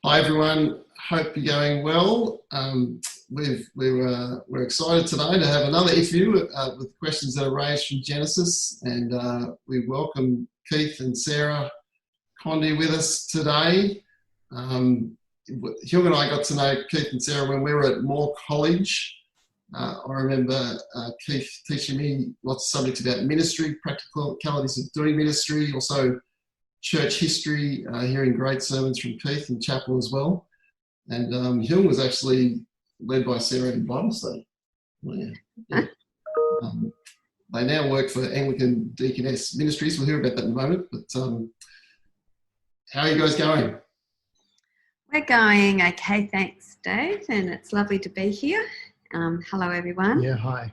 Hi everyone, hope you're going well. We're excited today to have another interview with questions that are raised from Genesis, and we welcome Keith and Sarah Condie with us today. Hugh and I got to know Keith and Sarah when we were at Moore College. I remember Keith teaching me lots of subjects about ministry, practicalities of doing ministry, also church history, hearing great sermons from Keith in chapel as well. And Hill was actually led by Sarah in Bible study. Yeah. They now work for Anglican Deaconess Ministries. We'll hear about that in a moment. But how are you guys going? We're going okay, thanks, Dave. And it's lovely to be here. Hello, everyone. Yeah, hi.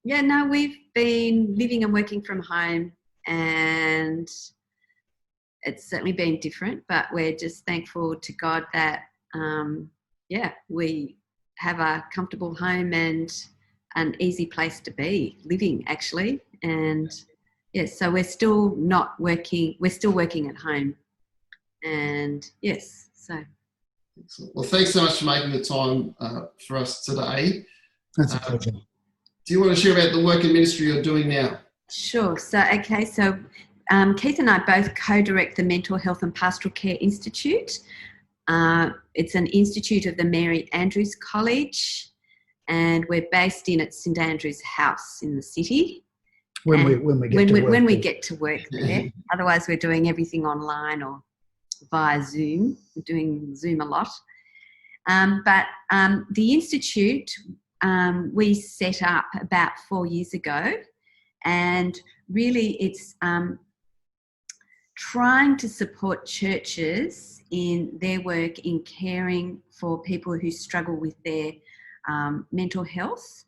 We've been living and working from home, and it's certainly been different, but we're just thankful to God that, we have a comfortable home and an easy place to be living, actually. And yes, so we're still not working, we're still working at home. And yes, so. Excellent. Well, thanks so much for making the time for us today. That's a pleasure. Do you want to share about the work and ministry you're doing now? Sure. So Keith and I both co-direct the Mental Health and Pastoral Care Institute. It's an institute of the Mary Andrews College, and we're based in at St Andrew's House in the city. When we get to work there. Otherwise, we're doing everything online or via Zoom. We're doing Zoom a lot. But the institute we set up about 4 years ago, and really it's trying to support churches in their work in caring for people who struggle with their mental health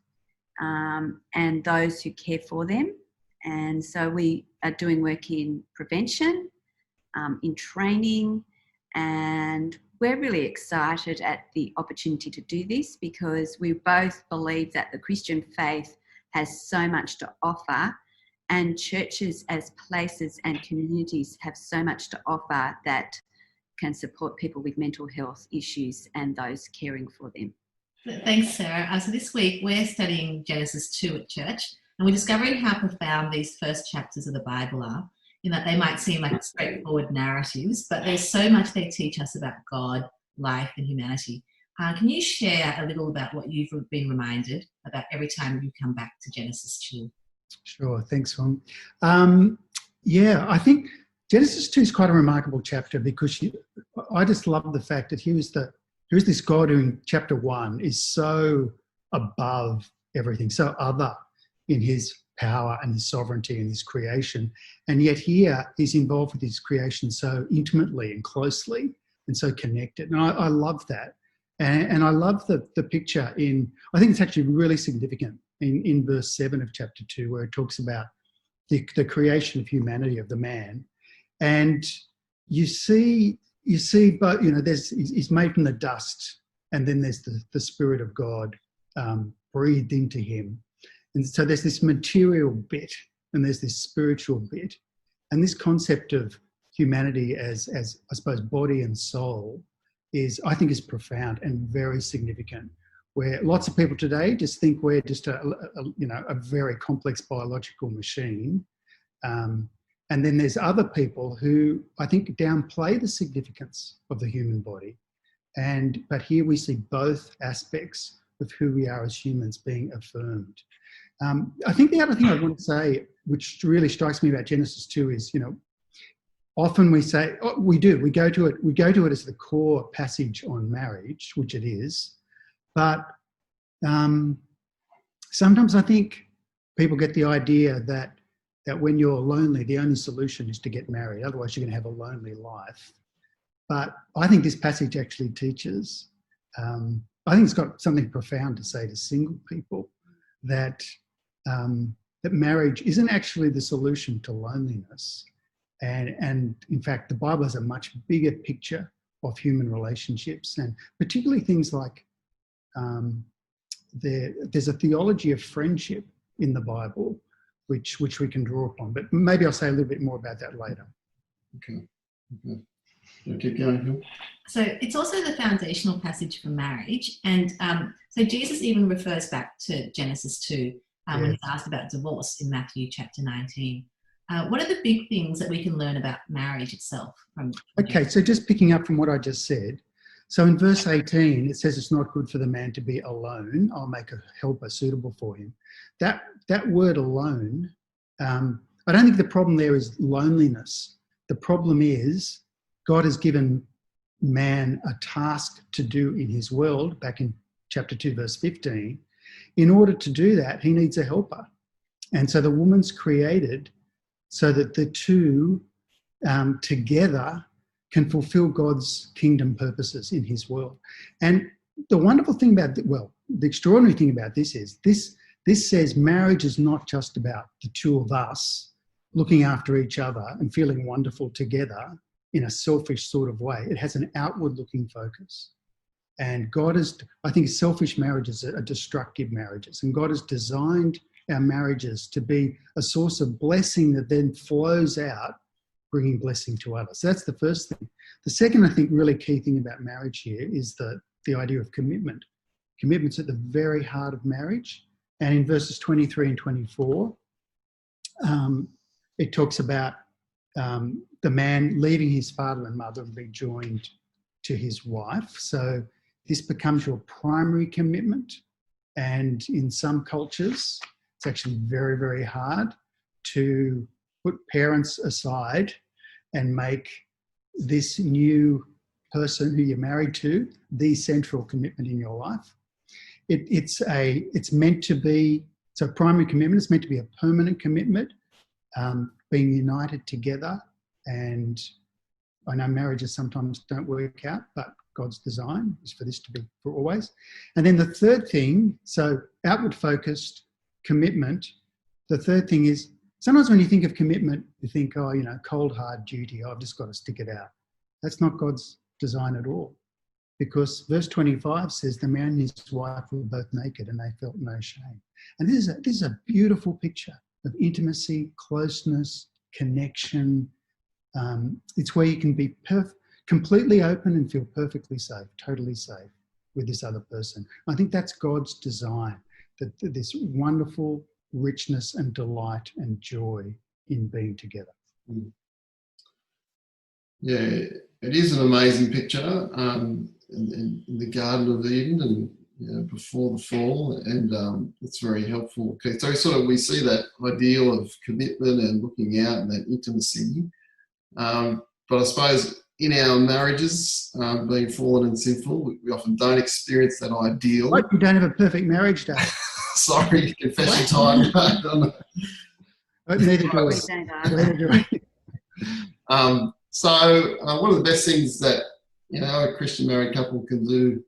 and those who care for them. And so we are doing work in prevention, in training, and we're really excited at the opportunity to do this because we both believe that the Christian faith has so much to offer, and churches as places and communities have so much to offer that can support people with mental health issues and those caring for them. Thanks, Sarah. So this week we're studying Genesis 2 at church, and we're discovering how profound these first chapters of the Bible are, in that they might seem like straightforward narratives, but there's so much they teach us about God, life and humanity. Can you share a little about what you've been reminded about every time you come back to Genesis 2? Sure, thanks, Ron. I think Genesis 2 is quite a remarkable chapter because I just love the fact that here's this God who in chapter 1 is so above everything, so other in his power and his sovereignty and his creation. And yet here he's involved with his creation so intimately and closely and so connected. And I love that. And I love the picture I think it's actually really significant in verse 7 of chapter 2, where it talks about the creation of humanity, of the man. And you see, but he's made from the dust, and then there's the Spirit of God breathed into him. And so there's this material bit and there's this spiritual bit. And this concept of humanity as I suppose, body and soul I think is profound and very significant, where lots of people today just think we're just a very complex biological machine. And then there's other people who I think downplay the significance of the human body. But here we see both aspects of who we are as humans being affirmed. I think the other thing I want to say, which really strikes me about Genesis 2 is, often we say, we go to it as the core passage on marriage, which it is. But sometimes I think people get the idea that when you're lonely, the only solution is to get married. Otherwise, you're going to have a lonely life. But I think this passage actually teaches, I think it's got something profound to say to single people, that marriage isn't actually the solution to loneliness. And in fact, the Bible has a much bigger picture of human relationships, and particularly things like there's a theology of friendship in the Bible, which we can draw upon. But maybe I'll say a little bit more about that later. Okay. Keep going, Phil. So it's also the foundational passage for marriage. And so Jesus even refers back to Genesis 2 when he's asked about divorce in Matthew chapter 19. What are the big things that we can learn about marriage itself? Okay, so just picking up from what I just said. So in verse 18, it says it's not good for the man to be alone. I'll make a helper suitable for him. That word alone, I don't think the problem there is loneliness. The problem is God has given man a task to do in his world, back in chapter 2, verse 15. In order to do that, he needs a helper. And so the woman's created so that the two together can fulfill God's kingdom purposes in his world. And the wonderful thing about, the extraordinary thing about this is this says marriage is not just about the two of us looking after each other and feeling wonderful together in a selfish sort of way. It has an outward-looking focus. And I think selfish marriages are destructive marriages. And God has designed our marriages to be a source of blessing that then flows out, bringing blessing to others. So that's the first thing. The second, I think, really key thing about marriage here is the idea of commitment. Commitment's at the very heart of marriage. And in verses 23 and 24, it talks about the man leaving his father and mother and be joined to his wife. So this becomes your primary commitment. And in some cultures, it's actually very, very hard to put parents aside and make this new person who you're married to the central commitment in your life. It's meant to be, it's a primary commitment. It's meant to be a permanent commitment, being united together. And I know marriages sometimes don't work out, but God's design is for this to be for always. And then the third thing, so outward focused commitment. The third thing is, sometimes when you think of commitment, you think, cold, hard duty. I've just got to stick it out. That's not God's design at all. Because verse 25 says the man and his wife were both naked and they felt no shame. And this is a beautiful picture of intimacy, closeness, connection. It's where you can be completely open and feel perfectly safe, totally safe with this other person. I think that's God's design, that this wonderful richness and delight and joy in being together. Yeah, it is an amazing picture in the Garden of Eden and before the fall, and it's very helpful. Okay, so we see that ideal of commitment and looking out and that intimacy, but I suppose in our marriages, being fallen and sinful, we often don't experience that ideal. Like you don't have a perfect marriage day. Sorry, confession time. Neither do we. Neither do we. So one of the best things that a Christian married couple can do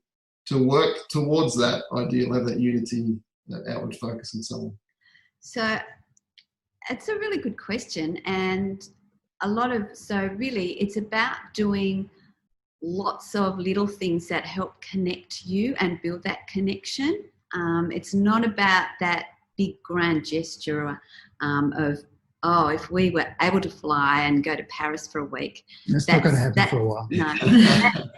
to work towards that ideal, have that unity, that outward focus and so on. So it's a really good question, and really it's about doing lots of little things that help connect you and build that connection. It's not about that big grand gesture of, if we were able to fly and go to Paris for a week. That's not going to happen for a while. No,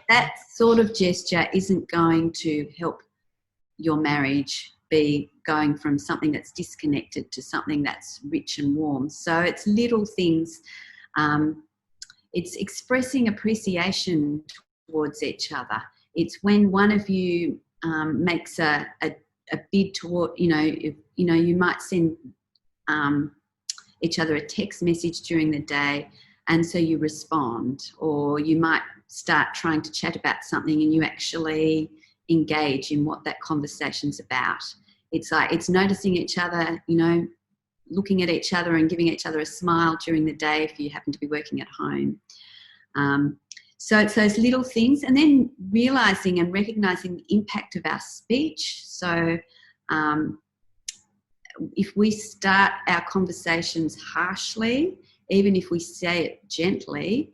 that sort of gesture isn't going to help your marriage be going from something that's disconnected to something that's rich and warm. So it's little things. It's expressing appreciation towards each other. It's when one of you makes a bid toward, you might send each other a text message during the day, and so you respond, or you might start trying to chat about something and you actually engage in what that conversation's about. It's like, it's noticing each other, looking at each other and giving each other a smile during the day if you happen to be working at home. So it's those little things, and then realising and recognising the impact of our speech. So if we start our conversations harshly, even if we say it gently,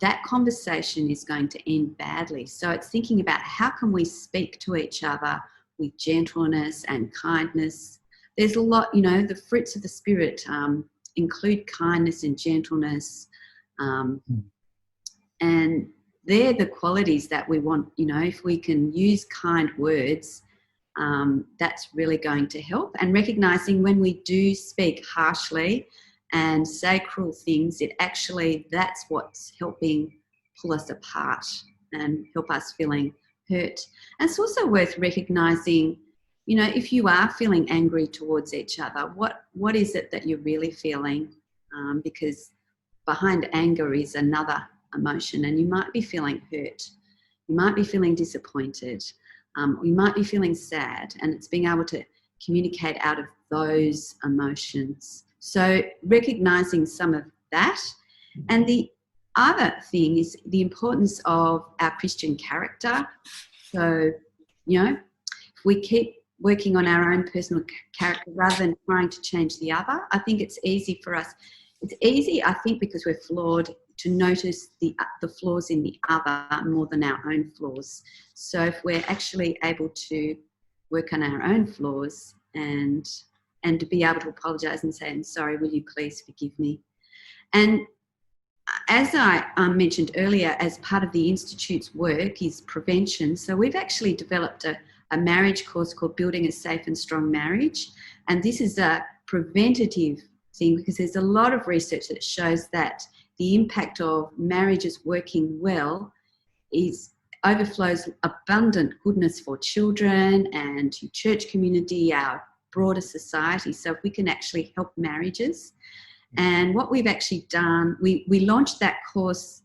that conversation is going to end badly. So it's thinking about how can we speak to each other with gentleness and kindness. There's a lot, the fruits of the Spirit include kindness and gentleness. And they're the qualities that we want. You know, if we can use kind words, that's really going to help. And recognising when we do speak harshly and say cruel things, that's what's helping pull us apart and help us feeling hurt. And it's also worth recognising, you know, if you are feeling angry towards each other, what is it that you're really feeling? Because behind anger is another emotion, and you might be feeling hurt. You might be feeling disappointed. You might be feeling sad, and it's being able to communicate out of those emotions. So recognising some of that. And the other thing is the importance of our Christian character. So, you know, if we keep working on our own personal character rather than trying to change the other, I think it's easy for us. It's easy, I think, because we're flawed, to notice the flaws in the other more than our own flaws. So if we're actually able to work on our own flaws and to be able to apologise and say, I'm sorry, will you please forgive me? And as I mentioned earlier, as part of the Institute's work is prevention. So we've actually developed a marriage course called Building a Safe and Strong Marriage. And this is a preventative thing because there's a lot of research that shows that the impact of marriages working well overflows abundant goodness for children and to church community, our broader society. So if we can actually help marriages. And what we've actually done, we launched that course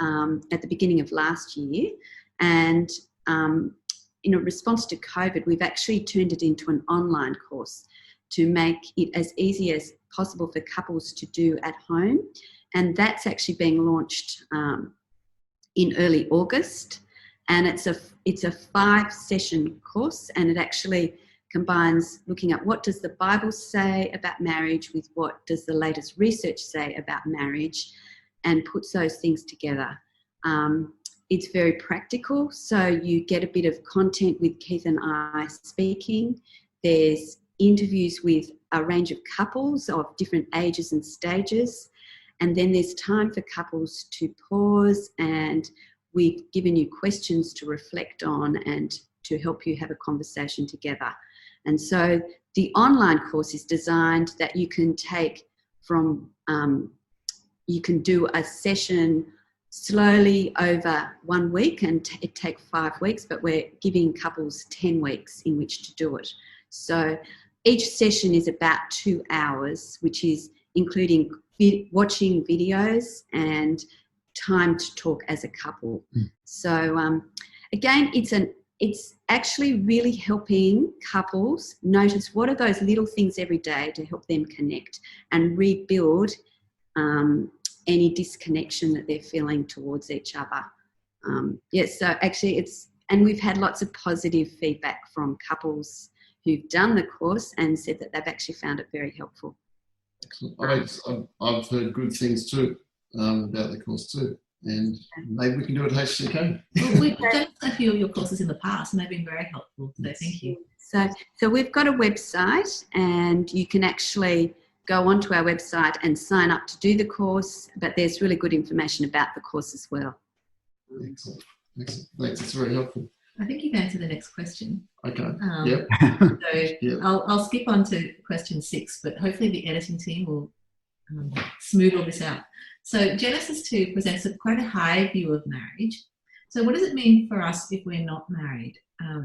at the beginning of last year. And in a response to COVID, we've actually turned it into an online course to make it as easy as possible for couples to do at home. And that's actually being launched in early August. And it's a 5-session course, and it actually combines looking at what does the Bible say about marriage with what does the latest research say about marriage, and puts those things together. It's very practical, so you get a bit of content with Keith and I speaking. There's interviews with a range of couples of different ages and stages, and then there's time for couples to pause, and we've given you questions to reflect on and to help you have a conversation together. And so the online course is designed that you can take from, you can do a session slowly over 1 week, and it takes 5 weeks, but we're giving couples 10 weeks in which to do it. So each session is about 2 hours, which is including watching videos and time to talk as a couple. So again, it's actually really helping couples notice what are those little things every day to help them connect and rebuild any disconnection that they're feeling towards each other. So actually and we've had lots of positive feedback from couples who've done the course and said that they've actually found it very helpful. I've heard good things too about the course too, and maybe we can do it at HCK. Well, we've done a few of your courses in the past, and they've been very helpful. So thank you. So we've got a website, and you can actually go onto our website and sign up to do the course. But there's really good information about the course as well. Excellent. Thanks. It's very helpful. I think you've answered the next question. Okay. So I'll skip on to question 6, but hopefully the editing team will smooth all this out. So Genesis 2 presents quite a high view of marriage. So what does it mean for us if we're not married?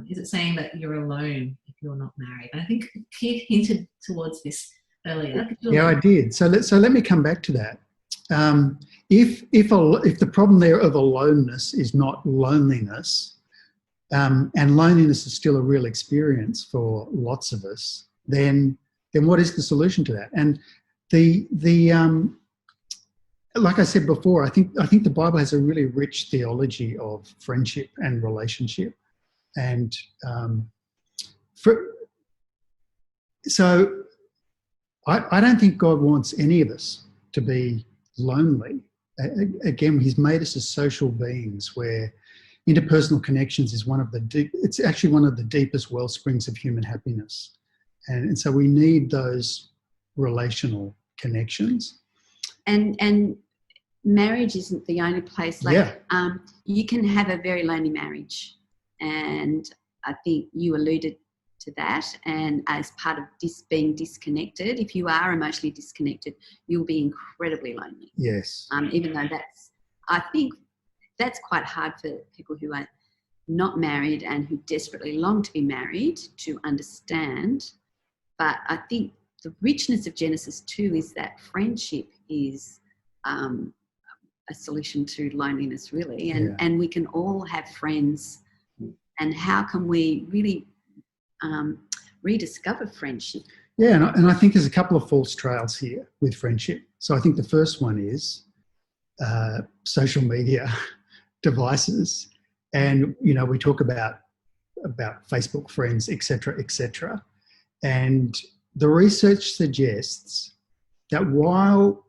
Is it saying that you're alone if you're not married? And I think Keith hinted towards this earlier. Yeah, I did. So let me come back to that. If the problem there of aloneness is not loneliness, and loneliness is still a real experience for lots of us, then what is the solution to that? And like I said before, I think the Bible has a really rich theology of friendship and relationship, and so I don't think God wants any of us to be lonely. Again, He's made us as social beings where interpersonal connections is one of the deepest well springs of human happiness. And so we need those relational connections. And marriage isn't the only place. Like, Yeah. You can have a very lonely marriage, and I think you alluded to that. And as part of being disconnected, if you are emotionally disconnected, you'll be incredibly lonely. Yes. Even though I think that's quite hard for people who are not married and who desperately long to be married to understand. But I think the richness of Genesis 2 is that friendship is a solution to loneliness, really. And we can all have friends. And how can we really rediscover friendship? Yeah, and I think there's a couple of false trails here with friendship. So I think the first one is social media devices. And, you know, we talk about Facebook friends, et cetera, and the research suggests that while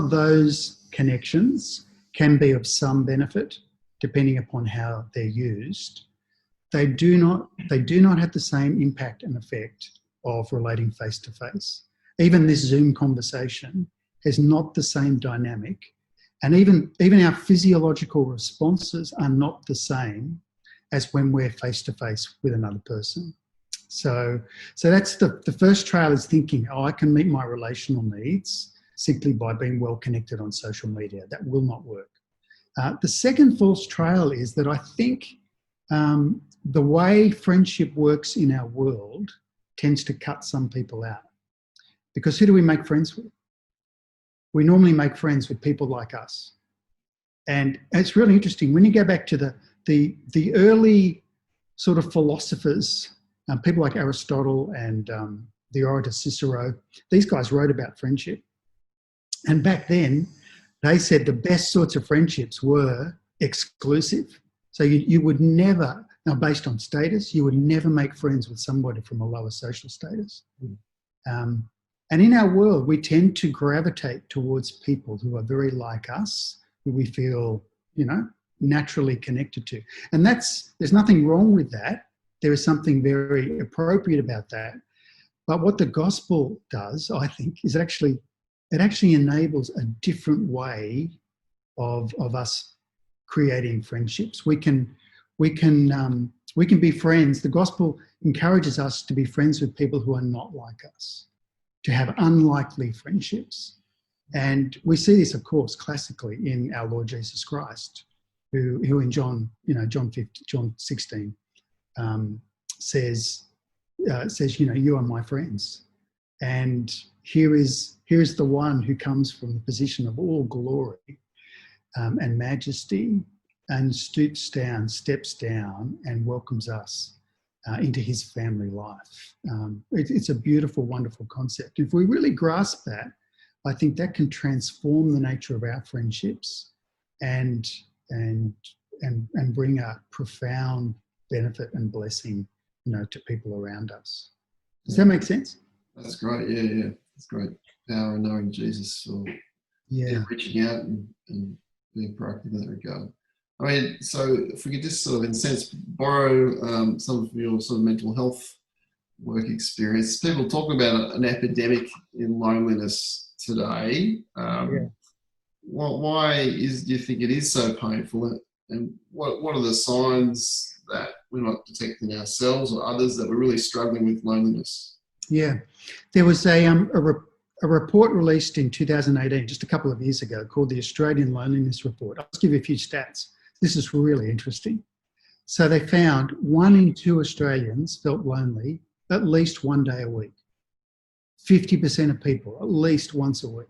those connections can be of some benefit, depending upon how they're used, they do not have the same impact and effect of relating face to face. Even this Zoom conversation has not the same dynamic. And even our physiological responses are not the same as when we're face to face with another person. So that's the first trail, is thinking, I can meet my relational needs simply by being well connected on social media. That will not work. The second false trail is that I think the way friendship works in our world tends to cut some people out. Because who do we make friends with? We normally make friends with people like us. And it's really interesting. When you go back to the early sort of philosophers, people like Aristotle and the orator Cicero, these guys wrote about friendship. And back then, they said the best sorts of friendships were exclusive. So you would never, now based on status, you would never make friends with somebody from a lower social status. And in our world, we tend to gravitate towards people who are very like us, who we feel, you know, naturally connected to. And there's nothing wrong with that. There is something very appropriate about that. But what the gospel does, I think, is it actually enables a different way of us creating friendships. We can be friends. The gospel encourages us to be friends with people who are not like us, to have unlikely friendships. And we see this, of course, classically in our Lord Jesus Christ, who in John 16 says, you are my friends. And here is the one who comes from the position of all glory and majesty, and steps down and welcomes us into his family life. It's a beautiful, wonderful concept. If we really grasp that, I think that can transform the nature of our friendships and bring a profound benefit and blessing, you know, to people around us. Does that make sense? That's great. Yeah. That's great. Power in knowing Jesus, or reaching out and being proactive in that regard. I mean, so if we could just sort of, in a sense, borrow some of your sort of mental health work experience. People talk about an epidemic in loneliness today. Why do you think it is so painful? And what are the signs that we're not detecting ourselves or others that we're really struggling with loneliness? Yeah, there was a report released in 2018, just a couple of years ago, called the Australian Loneliness Report. I'll just give you a few stats. This is really interesting. So they found 1 in 2 Australians felt lonely at least one day a week. 50% of people, at least once a week.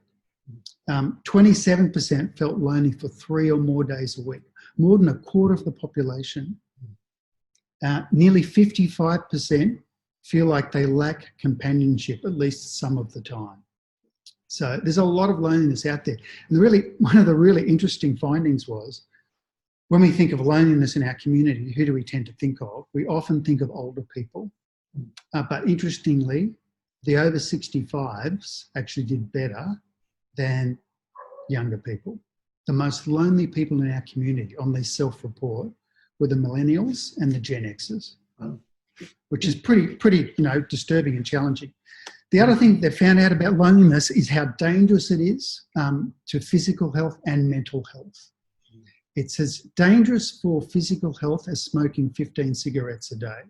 27% felt lonely for 3 or more days a week. More than a quarter of the population. Nearly 55% feel like they lack companionship at least some of the time. So there's a lot of loneliness out there. And one of the really interesting findings was, when we think of loneliness in our community, who do we tend to think of? We often think of older people. But interestingly, the over 65s actually did better than younger people. The most lonely people in our community on this self-report were the millennials and the Gen Xers, which is pretty disturbing and challenging. The other thing they found out about loneliness is how dangerous it is to physical health and mental health. It's as dangerous for physical health as smoking 15 cigarettes a day.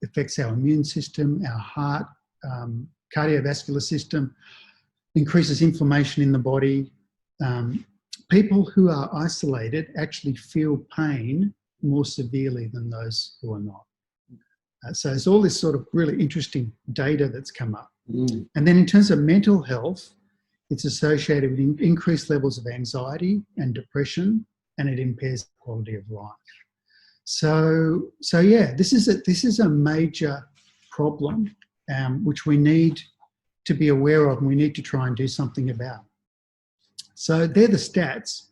Affects our immune system, our heart, cardiovascular system, increases inflammation in the body. People who are isolated actually feel pain more severely than those who are not. So there's all this sort of really interesting data that's come up. And then in terms of mental health, it's associated with increased levels of anxiety and depression, and it impairs the quality of life. So yeah, this is a major problem which we need to be aware of, and we need to try and do something about. So they're the stats.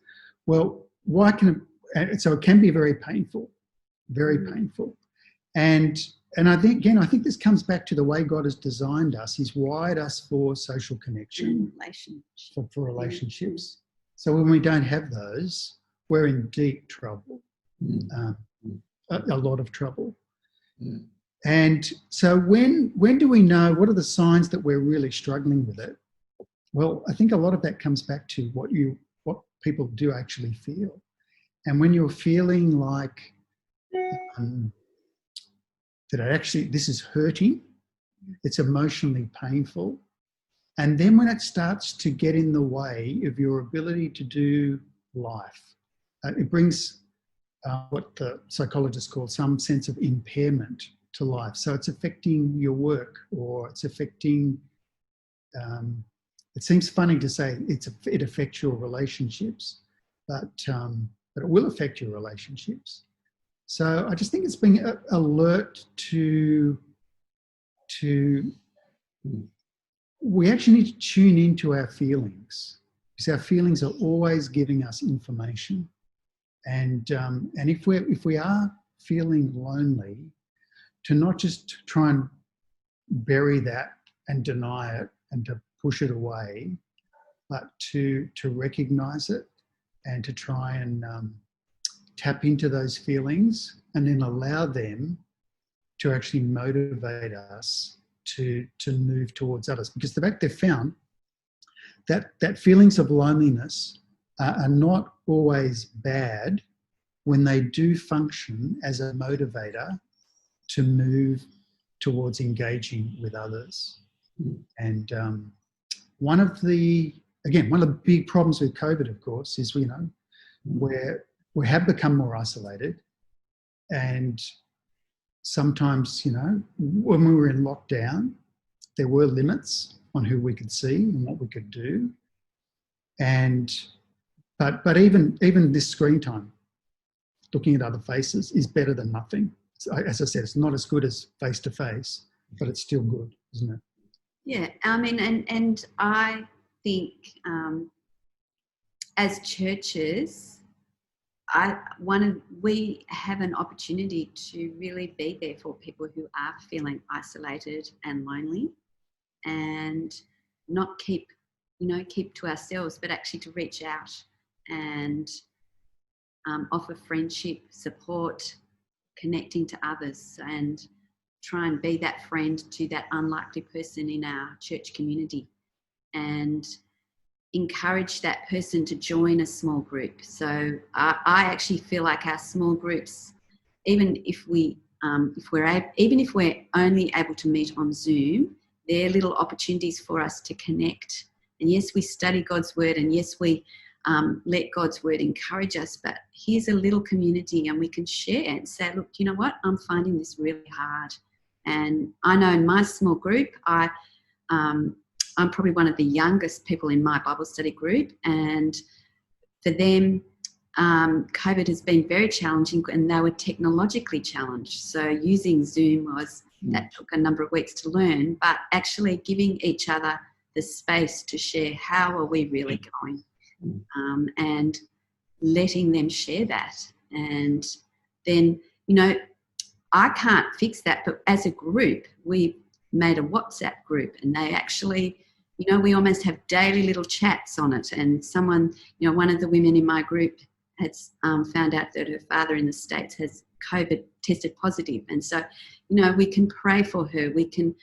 Well, so it can be very painful, and I think this comes back to the way God has designed us. He's wired us for social connection, for relationships. So when we don't have those, we're in deep trouble, a lot of trouble. And so when do we know, what are the signs that we're really struggling with it? Well, I think a lot of that comes back to what people do actually feel. And when you're feeling like this is hurting, it's emotionally painful. And then when it starts to get in the way of your ability to do life, it brings what the psychologists call some sense of impairment to life. So it's affecting your work, or it's affecting, it seems funny to say it affects your relationships, but it will affect your relationships. So I just think it's being alert to we actually need to tune into our feelings, because our feelings are always giving us information. And if we are feeling lonely, to not just try and bury that and deny it and to push it away, but to recognise it and to try and tap into those feelings, and then allow them to actually motivate us to move towards others. Because the fact they've found that feelings of loneliness are not always bad when they do function as a motivator to move towards engaging with others. And one of the big problems with COVID, of course, is where we have become more isolated, and sometimes, when we were in lockdown, there were limits on who we could see and what we could do. But even this screen time, looking at other faces, is better than nothing. As I said, it's not as good as face to face, but it's still good, isn't it? Yeah, I mean, and I think as churches, we have an opportunity to really be there for people who are feeling isolated and lonely, and not keep to ourselves, but actually to reach out and offer friendship, support, connecting to others, and try and be that friend to that unlikely person in our church community, and encourage that person to join a small group. So I actually feel like our small groups, even if we're only able to meet on Zoom, they're little opportunities for us to connect. And yes, we study God's word, and yes, we let God's word encourage us, but here's a little community, and we can share and say, look, you know what, I'm finding this really hard. And I know in my small group, I'm probably one of the youngest people in my Bible study group, and for them, COVID has been very challenging, and they were technologically challenged. So using Zoom that took a number of weeks to learn, but actually giving each other the space to share how are we really going, and letting them share that. And then, I can't fix that, but as a group, we made a WhatsApp group, and they actually, we almost have daily little chats on it. And someone, one of the women in my group has found out that her father in the States has COVID, tested positive. And so, we can pray for her. We can,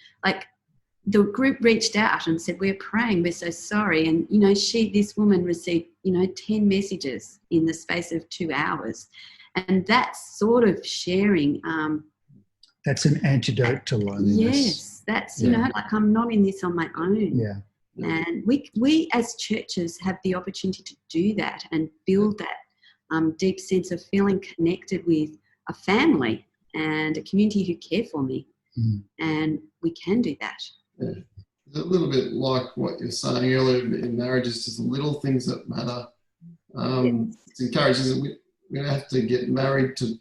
the group reached out and said, we're praying, we're so sorry. And, you know, this woman received, you know, 10 messages in the space of 2 hours. And that sort of sharing. That's an antidote to loneliness. Yes, that's, you know, like I'm not in this on my own. Yeah. And we as churches have the opportunity to do that and build that deep sense of feeling connected with a family and a community who care for me. And we can do that. Yeah. It's a little bit like what you're saying earlier in marriages, just the little things that matter. It's encouraging that we don't have to get married to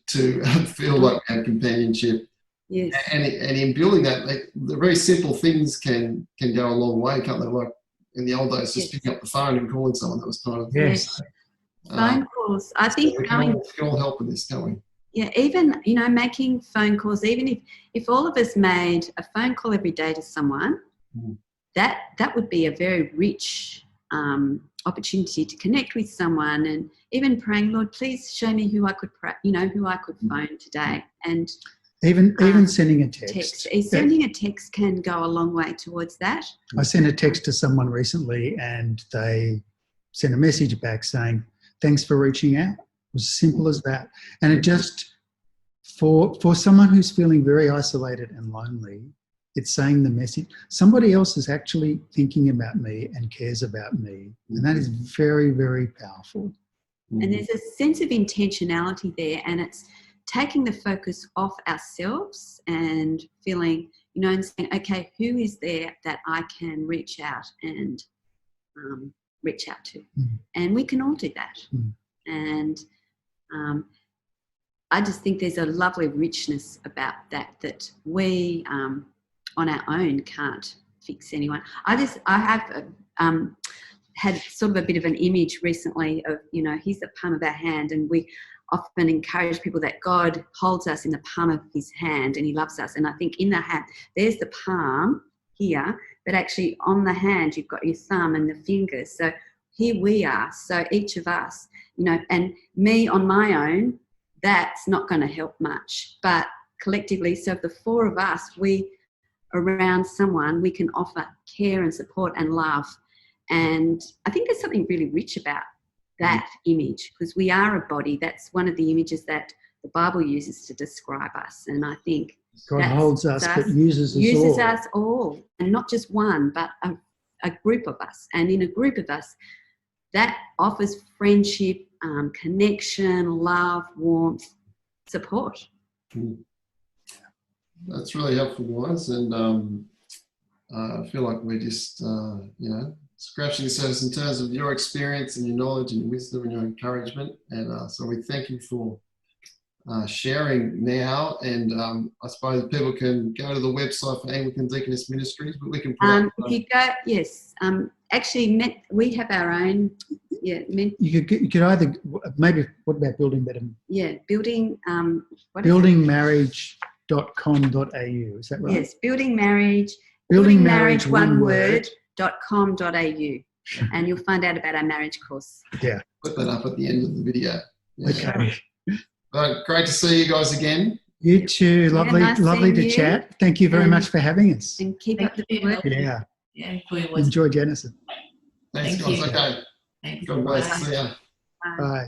feel like we have companionship. Yes. And in building that, the very simple things can go a long way, can't they? Like in the old days, just picking up the phone and calling someone. That was kind of phone calls. I think we can all help with this, can't we? Yeah, even, you know, making phone calls, even if all of us made a phone call every day to someone, that would be a very rich opportunity to connect with someone, and even praying, Lord, please show me who I could phone today. And even sending a text. Sending a text can go a long way towards that. I sent a text to someone recently and they sent a message back saying, thanks for reaching out. It was as simple as that. And it just, for someone who's feeling very isolated and lonely, it's saying the message, somebody else is actually thinking about me and cares about me. And that is very, very powerful. And there's a sense of intentionality there, and it's taking the focus off ourselves and feeling, you know, and saying, okay, who is there that I can reach out and reach out to? And we can all do that. And I just think there's a lovely richness about that we on our own can't fix anyone. I have had sort of a bit of an image recently of, you know, here's the palm of our hand, and we often encourage people that God holds us in the palm of his hand and he loves us. And I think in the hand, there's the palm here, but actually on the hand, you've got your thumb and the fingers. So here we are. So each of us, you know, and me on my own, that's not going to help much. But collectively, so if the four of us, we around someone, we can offer care and support and love. And I think there's something really rich about that image, because we are a body. That's one of the images that the Bible uses to describe us. And I think God holds us, but uses us all, and not just one, but a group of us. And in a group of us, that offers friendship, connection, love, warmth, support. That's really helpful, guys. And I feel like we're just, you know, scratching the surface in terms of your experience and your knowledge and your wisdom and your encouragement. And so we thank you for sharing now. And I suppose people can go to the website for Anglican Deaconess Ministries, but we can put up, if you go, yes. Actually, we have our own. Yeah, you could either maybe. What about Building Better? Yeah, building. Buildingmarriage.com.au. Is that right? Yes, building marriage. One word.com.au, and you'll find out about our marriage course. Yeah, put that up at the end of the video. Yeah. Okay. Great to see you guys again. You too. Lovely to chat. Thank you very much for having us. And keep up the good work. Yeah. Enjoy Genesis. Thanks, guys. Okay. Thanks. God bless. See ya. Bye.